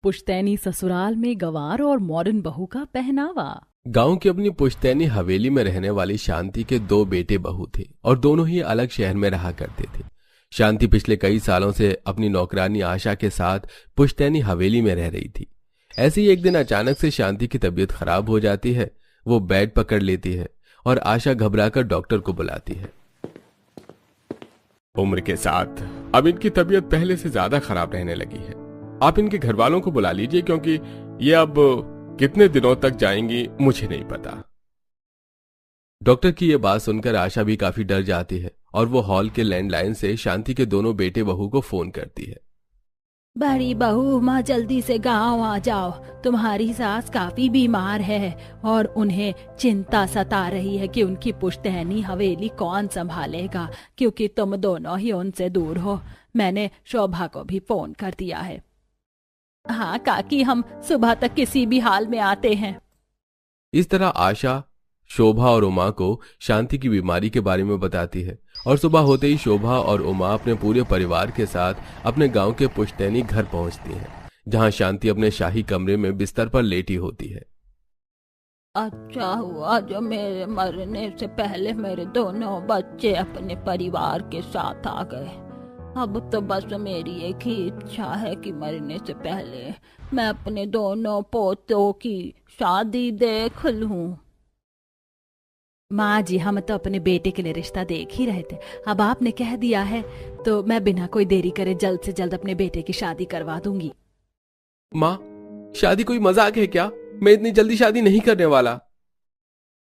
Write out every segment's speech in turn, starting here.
पुश्तैनी ससुराल में गंवार और मॉडर्न बहू का पहनावा। गांव की अपनी पुश्तैनी हवेली में रहने वाली शांति के दो बेटे बहू थे और दोनों ही अलग शहर में रहा करते थे। शांति पिछले कई सालों से अपनी नौकरानी आशा के साथ पुश्तैनी हवेली में रह रही थी। ऐसे ही एक दिन अचानक से शांति की तबीयत खराब हो जाती है। वो बेड पकड़ लेती है और आशा घबराकर डॉक्टर को बुलाती है। उम्र के साथ अब इनकी तबीयत पहले से ज्यादा खराब रहने लगी है। आप इनके घर वालों को बुला लीजिए, क्योंकि ये अब कितने दिनों तक जाएंगी मुझे नहीं पता। डॉक्टर की यह बात सुनकर आशा भी काफी डर जाती है और वो हॉल के लैंडलाइन से शांति के दोनों बेटे बहू को फोन करती है। बड़ी बहू, माँ जल्दी से गांव आ जाओ। तुम्हारी सास काफी बीमार है और उन्हें चिंता सता रही है कि उनकी पुश्तैनी हवेली कौन संभालेगा, क्योंकि तुम दोनों ही उनसे दूर हो। मैंने शोभा को भी फोन कर दिया है। हाँ काकी, हम सुबह तक किसी भी हाल में आते हैं। इस तरह आशा, शोभा और उमा को शांति की बीमारी के बारे में बताती है और सुबह होते ही शोभा और उमा अपने पूरे परिवार के साथ अपने गांव के पुश्तैनी घर पहुंचती हैं, जहां शांति अपने शाही कमरे में बिस्तर पर लेटी होती है। अच्छा हुआ जो मेरे मरने से पहले मेरे दोनों बच्चे अपने परिवार के साथ आ गए। अब तो बस मेरी एक ही इच्छा है कि मरने से पहले मैं अपने दोनों पोतों की शादी देख लूं। माँ जी, हम तो अपने बेटे के लिए रिश्ता देख ही रहे थे। अब आपने कह दिया है तो मैं बिना कोई देरी करे जल्द से जल्द अपने बेटे की शादी करवा दूंगी। माँ, शादी कोई मजाक है क्या? मैं इतनी जल्दी शादी नहीं करने वाला।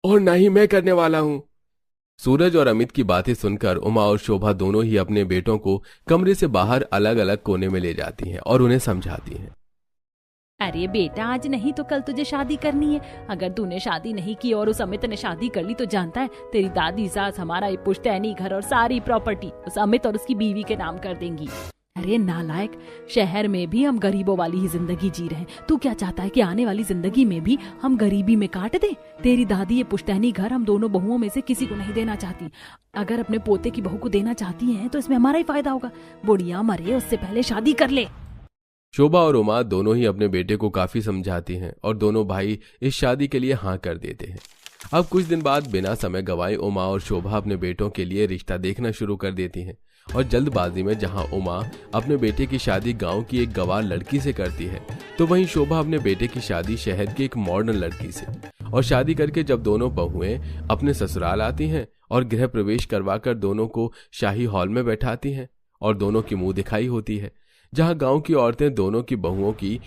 और ना ही मैं करने वाला हूं। सूरज और अमित की बातें सुनकर उमा और शोभा दोनों ही अपने बेटों को कमरे से बाहर अलग अलग कोने में ले जाती हैं और उन्हें समझाती हैं। अरे बेटा, आज नहीं तो कल तुझे शादी करनी है। अगर तूने शादी नहीं की और उस अमित ने शादी कर ली तो जानता है तेरी दादी सास हमारा ये पुश्तैनी घर और सारी प्रॉपर्टी उस अमित और उसकी बीवी के नाम कर देंगी। अरे नालायक, शहर में भी हम गरीबों वाली ही जिंदगी जी रहे हैं। तू क्या चाहता है कि आने वाली जिंदगी में भी हम गरीबी में काट दें? तेरी दादी ये पुश्तैनी घर हम दोनों बहुओं में से किसी को नहीं देना चाहती। अगर अपने पोते की बहू को देना चाहती है तो इसमें हमारा ही फायदा होगा। बुढ़िया मरे उससे पहले शादी कर ले। शोभा और उमा दोनों ही अपने बेटे को काफी समझाती हैं और दोनों भाई इस शादी के लिए हाँ कर देते हैं। अब कुछ दिन बाद बिना समय गंवाए उमा और शोभा अपने बेटों के लिए रिश्ता देखना शुरू कर देती हैं और जल्दबाजी में जहां उमा अपने बेटे की शादी गांव की एक गंवार लड़की से करती है, तो वहीं शोभा अपने बेटे की शादी शहर की एक मॉडर्न लड़की से। और शादी करके जब दोनों बहुएं अपने ससुराल आती हैं और गृह प्रवेश करवाकर दोनों को शाही हॉल में बैठाती हैं और दोनों की मुंह दिखाई होती है, जहां गांव की औरतें दोनों की बहुओं की